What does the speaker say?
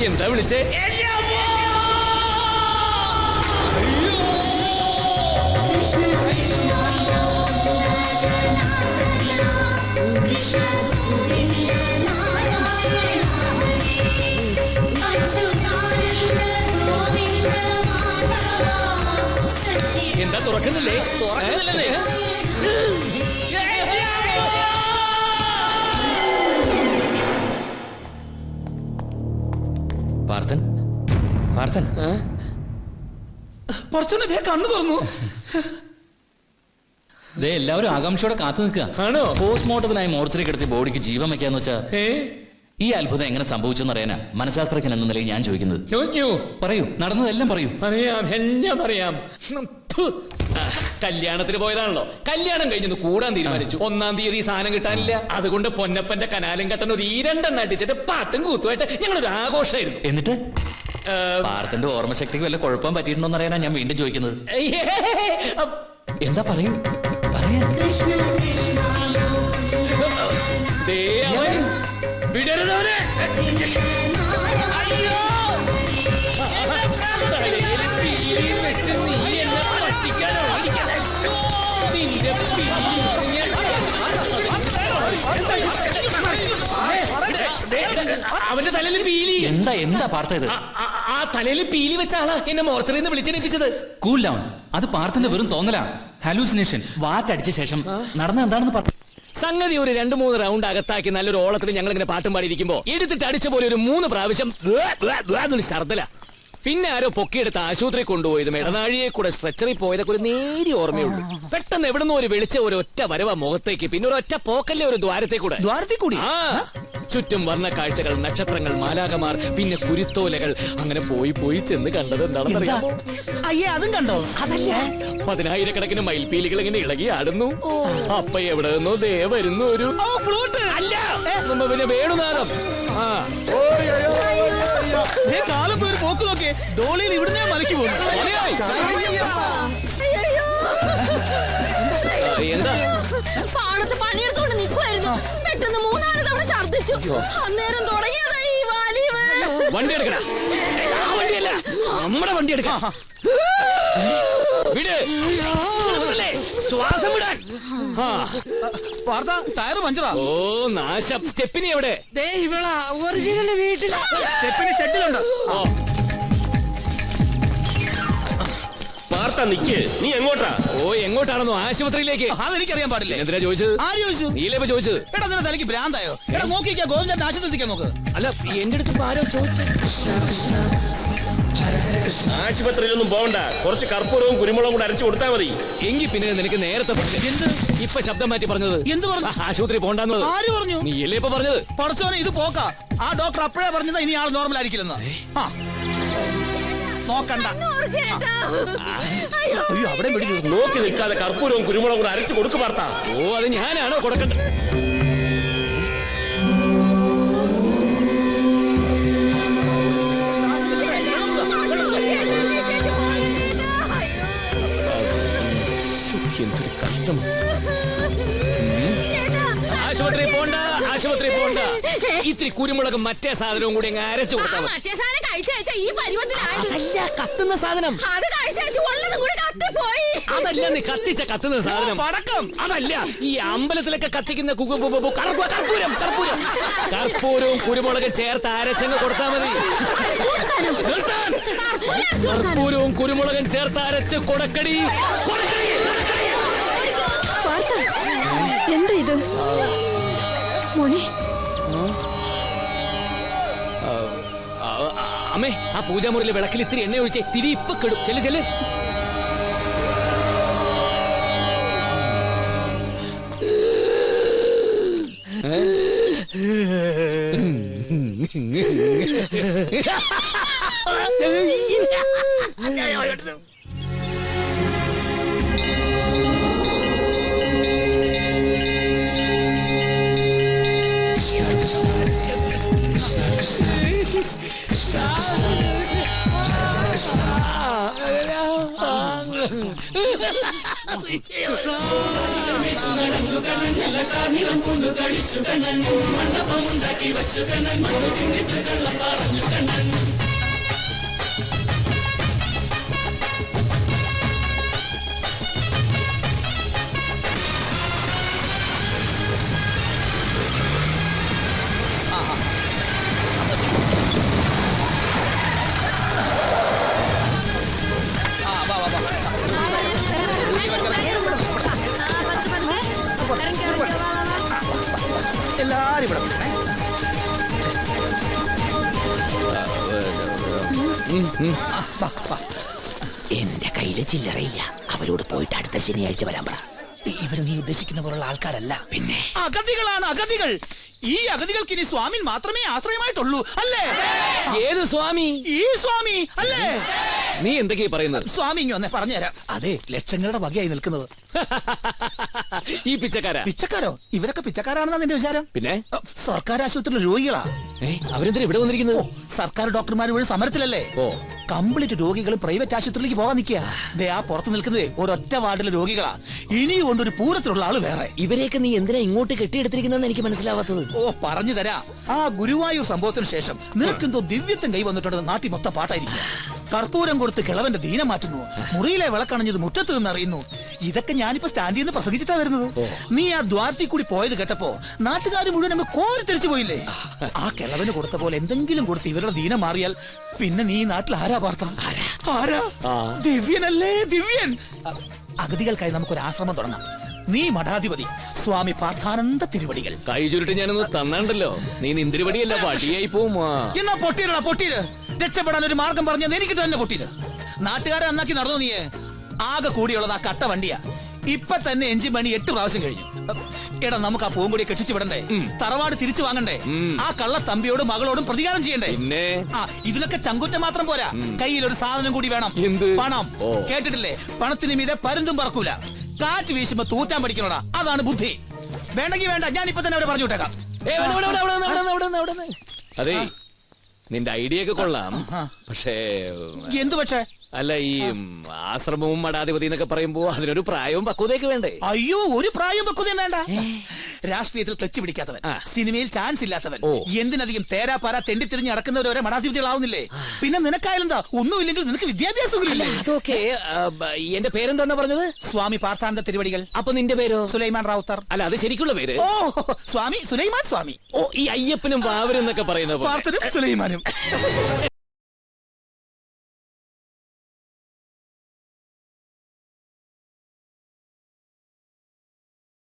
എന്താ വിളിച്ചേ? എന്താ തുറക്കുന്നില്ലേ? തുറക്കുന്നില്ലേ? പാർത്ഥൻ, പാർത്ഥൻ, കുറച്ചൊന്നെ കണ്ണു തുറന്നു. എല്ലാവരും ആകാംക്ഷയോടെ കാത്തു നിൽക്കുക. ആണോ? പോസ്റ്റ്മോർട്ടത്തിനായി മോർച്ചറി കിടത്തി ബോഡിക്ക് ജീവൻ വെക്കാന്ന് വെച്ചാ ഈ അത്ഭുതം എങ്ങനെ സംഭവിച്ചെന്ന് അറിയാനാ മനഃശാസ്ത്രജ്ഞൻ എന്ന നിലയിൽ ഞാൻ ചോദിക്കുന്നത്. പറയൂ, നടന്നതെല്ലാം പറയൂ. അറിയാം, എല്ലാം അറിയാം. കല്യാണത്തിന് പോയതാണല്ലോ. കല്യാണം കഴിഞ്ഞൊന്ന് കൂടാൻ തീരുമാനിച്ചു. 1-ാം തീയതി സാധനം കിട്ടാനില്ല. അതുകൊണ്ട് പൊന്നപ്പന്റെ കനാലും കെട്ടൻ ഒരു 2 അടിച്ചിട്ട് പാട്ടും കൂത്തുമായിട്ട് ഞങ്ങളൊരു ആഘോഷമായിരുന്നു. എന്നിട്ട് പാർത്ഥന്റെ ഓർമ്മശക്തിക്ക് വല്ല കുഴപ്പം പറ്റിയിട്ടുണ്ടോന്ന് അറിയാനാ ഞാൻ വീണ്ടും ചോദിക്കുന്നത്. എന്താ പറയൂ, പറയാ. വിടരുന്നവരെ അവന്റെ തലയിൽ പീലി. എന്താ എന്താ പാർത്ഥ ഇത്? ആ തലയിൽ പീലി വെച്ച ആളാ എന്നെ മോർച്ചറിയിൽ നിന്ന് വിളിച്ചെണീപ്പിച്ചത്. Cool down. അത് പാർത്ഥന്റെ വെറും തോന്നലാ, ഹാലൂസിനേഷൻ. വാറ്റടിച്ച ശേഷം നടന്ന എന്താണെന്ന് പറഞ്ഞു. സംഗതി ഒരു 2-3 റൗണ്ട് അകത്താക്കി നല്ലൊരു ഓളത്തിൽ ഞങ്ങൾ ഇങ്ങനെ പാട്ടും പാടിയിരിക്കുമ്പോ എടുത്തിട്ട് അടിച്ച പോലെ ഒരു 3 പ്രാവശ്യം ശർദ്ദല. പിന്നെ ആരോ പൊക്കിയെടുത്ത് ആശുപത്രി കൊണ്ടുപോയത് ഇടനാഴിയെ കൂടെ സ്ട്രെച്ചറിൽ പോയതൊക്കെ ഒരു നേരിയ ഓർമ്മയുള്ളൂ. പെട്ടെന്ന് എവിടുന്ന് ഒരു വെളിച്ച ഒരു ഒറ്റ വരവ മുഖത്തേക്ക്, പിന്നെ ഒരു ഒറ്റ പോക്കല്ലേ ഒരു ദ്വാരത്തെ കൂടി. ആ ചുറ്റും വർണ്ണ കാഴ്ചകൾ, നക്ഷത്രങ്ങൾ, മാലാകമാർ, പിന്നെ കുരുത്തോലകൾ. അങ്ങനെ പോയി ചെന്ന് കണ്ടത് എന്താണെന്ന് അറിയാമോ? അയ്യേ, അതും കണ്ടോ? അതല്ല, 10,000-കണക്കിന് മയിൽപീലികൾ ഇങ്ങനെ ഇളകി ആടുന്നു. അപ്പ എവിടെ നിന്നോ ദേ വരുന്നു ഒരു അല്ല പിന്നെ വേണുനാഥം. കാലപ്പേര് പോക്ക് നോക്കിയേ, ഡോളിയിൽ ഇവിടുന്ന് മലക്കി പോകുന്നു. എന്താ പാടത്ത് പണിയെടുത്തോണ്ട് നിൽക്കുമായിരുന്നു. പെട്ടെന്ന് 3-4 തവണ ഛർദ്ദിച്ചു. അന്നേരം തുടങ്ങിയതാ ഈ വലിവ്. വണ്ടി എടുക്കണ, വണ്ടിയല്ല നമ്മുടെ വണ്ടി എടുക്കാം. വിട്, ശ്വാസം വിടാൻ. ടയർ പഞ്ചറാ. ഓ നാശം. സ്റ്റെപ്പിനി എവിടെ? ഒറിജിനൽ വീട്ടിലാ. സ്റ്റെപ്പിന് ഷെഡിലുണ്ട്. പാർത്ത നിക്ക്, നീ എങ്ങോട്ടാ? ഓ എങ്ങോട്ടാണെന്നോ? ആശുപത്രിയിലേക്ക്. അതെനിക്കറിയാൻ പാടില്ല. എന്തിനാ ചോദിച്ചത്? ആര് ചോദിച്ചു? നീലപ്പ ചോദിച്ചത്. എടാ നിന്റെ തലയ്ക്ക് ഭ്രാന്തായോ? എടാ നോക്കിക്കാ, ഗോവിന്ദന്റെ ആശുപത്രിക്കാൻ നോക്ക്. അല്ല എന്റെ അടുത്ത് ആരോ ചോദിച്ചു. ആശുപത്രിയിലൊന്നും പോകണ്ട, കുറച്ച് കർപ്പൂരവും കുരുമുളകും കൂടെ അരച്ചു കൊടുത്താൽ മതി. എങ്കിൽ പിന്നെ നിനക്ക് നേരത്തെ എന്ത് ഇപ്പൊ ശബ്ദം മാറ്റി പറഞ്ഞത്? എന്ത് പറഞ്ഞു? ആശുപത്രി പോണ്ടെന്നത് ആര് പറഞ്ഞു? നീ അല്ലേ ഇപ്പൊ പറഞ്ഞത്? പടച്ചോനെ, ഇത് പോക്കാ. ആ ഡോക്ടർ അപ്പോഴേ പറഞ്ഞത് ഇനി ആൾ നോർമൽ ആയിരിക്കില്ലെന്ന്. നോക്കണ്ട. അയ്യോ, അവിടെ നോക്കി നിൽക്കാതെ കർപ്പൂരവും കുരുമുളകും കൂടെ അരച്ചു കൊടുക്ക് പാർത്ത. ഓ അത് ഞാനാണോ കൊടുക്കണ്ടത്? എന്തൊരു കഷ്ടം. ആശുപത്രി പോണ്ട, ആശുപത്രി പോണ്ട. ഇത്തിരി കുരുമുളകും മറ്റേ സാധനവും കൂടി അങ്ങ് അരച്ചു കൊടുത്താൽ മതി. മറ്റേ സാധനം കഴിച്ച ഈ പരുവത്തിലായത്. അതല്ല കത്തുന്ന സാധനം. അത് കഴിച്ചു ഉള്ളതും കൂടി കത്തിപ്പോയി. അതല്ല നീ കത്തിച്ച കത്തുന്ന സാധനം. പടക്കം. അതല്ല ഈ അമ്പലത്തിലൊക്കെ കത്തിക്കുന്ന കർപ്പൂരം. കർപ്പൂരവും കുരുമുളകും ചേർത്ത് അരച്ചങ്ങ് കൊടുത്താൽ മതി. കർപ്പൂരവും കുരുമുളകും ചേർത്ത് അരച്ച് കൊടുക്കടി. എന്താ ഇത് മോനെ? അമ്മേ, ആ പൂജാമുറിയിലെ വിളക്കിൽ ഇത്തിരി എണ്ണ ഒഴിച്ചേ. തിരി ഇപ്പൊ കെടും. ചെല്ല്. എല്ലാരും ഇവിടെ നിൽക്കണേ. എന്റെ കയ്യില് ചില്ലറയില്ല. അവരോട് പോയിട്ട് അടുത്ത ശനിയാഴ്ച വരാൻ പറ. ഇവര് നീ ഉദ്ദേശിക്കുന്ന പോലുള്ള ആൾക്കാരല്ല. പിന്നെ അഗതികളാണ് അഗതികൾ. ഈ അഗതികൾക്ക് ഇനി സ്വാമി മാത്രമേ ആശ്രയമായിട്ടുള്ളൂ അല്ലേ? ഏത് സ്വാമി? ഈ സ്വാമി അല്ലേ? നീ എന്തൊക്കെയാ പറയുന്നത്? സ്വാമി ഇങ്ങ് വന്നേ പറഞ്ഞുതരാം. അതെ, ലക്ഷങ്ങളുടെ വകയായി നിൽക്കുന്നത്. ഈ പിച്ചക്കാരാ? പിച്ചക്കാരോ? ഇവരൊക്കെ പിച്ചക്കാരാണെന്നാ നിന്റെ വിചാരം? പിന്നെ സർക്കാർ ആശുപത്രിയിലെ രോഗികളാ. അവരെന്തിനാ ഇവിടെ വന്നിരിക്കുന്നത്? സർക്കാർ ഡോക്ടർമാർ വഴി സമരത്തിലല്ലേ? കംപ്ലീറ്റ് രോഗികൾ പ്രൈവറ്റ് ആശുപത്രിയിലേക്ക് പോകാൻ നിൽക്കുക. ദേ ആ പുറത്ത് നിൽക്കുന്നതേ ഒരൊറ്റ വാർഡിലെ രോഗികളാ. ഇനിയും കൊണ്ടൊരു പൂരത്തിലുള്ള ആള് വേറെ. ഇവരെയൊക്കെ നീ എന്തിനാ ഇങ്ങോട്ട് കെട്ടിയെടുത്തിരിക്കുന്നെന്ന് എനിക്ക് മനസ്സിലാവാത്തത്. പറഞ്ഞു തരാ. ആ ഗുരുവായൂർ സംഭവത്തിന് ശേഷം നിനക്കെന്തോ ദിവ്യത്വം കൈ വന്നിട്ടുണ്ടെന്ന് നാട്ടിൽ മൊത്തം പാട്ടായിരിക്കും. കർപ്പൂരം കൊടുത്ത് കിളവന്റെ ദീനം മാറ്റുന്നു, മുറിയിലെ വിളക്കണഞ്ഞത് മുറ്റത്ത് നിന്നറിയുന്നു. ഇതൊക്കെ ഞാനിപ്പോ സ്റ്റാൻഡിൽ നിന്ന് പ്രസംഗിച്ചിട്ടാ വരുന്നത്. നീ ആ ദ്വാരത്തിൽ കൂടി പോയത് കേട്ടപ്പോ നാട്ടുകാർ മുഴുവൻ അങ്ങ് കോരി തിരിച്ചു പോയില്ലേ? ആ കിളവന് കൊടുത്ത പോലെ എന്തെങ്കിലും കൊടുത്ത് ഇവരുടെ ദീനം മാറിയാൽ പിന്നെ നീ നാട്ടിൽ ആരാ വാർത്ത? ആരാ? ദിവ്യനല്ലേ ദിവ്യൻ. അഗതികൾക്കായി നമുക്കൊരു ആശ്രമം തുടങ്ങാം. നീ മഠാധിപതി സ്വാമി പാർത്ഥാനന്ദ തിരുവടികൾ. കൈ ചുരുട്ട് ഞാനൊന്ന് തന്നാണ്ടല്ലോ. നീ നിന്തിരുവടിയല്ല വടിയായി പോവുമാ. എന്നാ പൊട്ടീരടാ പൊട്ടീര്. രക്ഷപ്പെടാൻ ഒരു മാർഗം പറഞ്ഞത് എനിക്ക് തന്നെ പൊട്ടീര്. നാട്ടുകാരെ അന്നാക്കി നടന്നു നീ. ആകെ കൂടിയുള്ളത് ആ കട്ട വണ്ടിയാ. ഇപ്പൊ തന്നെ എഞ്ചിൻ പണി 8 പ്രാവശ്യം കഴിഞ്ഞു. എടാ നമുക്ക് ആ പൂങ്കൊടി കെട്ടിച്ചു വിടണ്ടേ? തറവാട് തിരിച്ചു വാങ്ങണ്ടേ? ആ കള്ള തമ്പിയോടും മകളോടും പ്രതികാരം ചെയ്യണ്ടേ? പിന്നെ ഇതിനൊക്കെ ചങ്കുറ്റം മാത്രം പോരാ, കയ്യിൽ ഒരു സാധനം കൂടി വേണം. എന്ത്? പണം. കേട്ടിട്ടില്ലേ? പണത്തിന് മീതെ പരുന്തും പറക്കൂല. കാറ്റ് വീശുമ്പോ തൂറ്റാൻ പഠിക്കണോടാ. അതാണ് ബുദ്ധി. വേണ്ടെങ്കി വേണ്ട, ഞാൻ ഇപ്പൊ തന്നെ അവിടെ പറഞ്ഞു വിട്ടേക്കാം. അതെ, നിന്റെ ഐഡിയ ഒക്കെ കൊള്ളാം. പക്ഷേ എന്തു പക്ഷേ? അല്ല, ഈ ആശ്രമവും മഠാധിപതി എന്നൊക്കെ പറയുമ്പോ അതിനൊരു പ്രായവും പക്വതയൊക്കെ വേണ്ടേ? അയ്യോ, ഒരു പ്രായം പക്വതയും വേണ്ട. രാഷ്ട്രീയത്തിൽ ക്ലച്ച് പിടിക്കാത്തവൻ, സിനിമയിൽ ചാൻസ് ഇല്ലാത്തവൻ, എന്തിനധികം തേരാപ്പാര തെണ്ടിത്തിരിഞ്ഞ് നടക്കുന്നവരെ മഠാധിപതികളാവുന്നില്ലേ? പിന്നെ നിനക്കായാലെന്താ? ഒന്നുമില്ലെങ്കിൽ നിനക്ക് വിദ്യാഭ്യാസമില്ലേ? അതൊക്കെ എന്റെ പേരെന്താ പറഞ്ഞത്? സ്വാമി പാർത്ഥാനന്ദ തിരുവടികൾ. അപ്പൊ നിന്റെ പേരോ? സുലൈമാൻ റാവുത്തർ. അല്ല, അത് ശരിക്കുള്ള പേര്? ഓ, സ്വാമി സുലൈമാൻ സ്വാമി. ഓ, ഈ അയ്യപ്പനും വാവരും എന്നൊക്കെ പറയുന്ന പാർത്തനും സുലൈമാനും.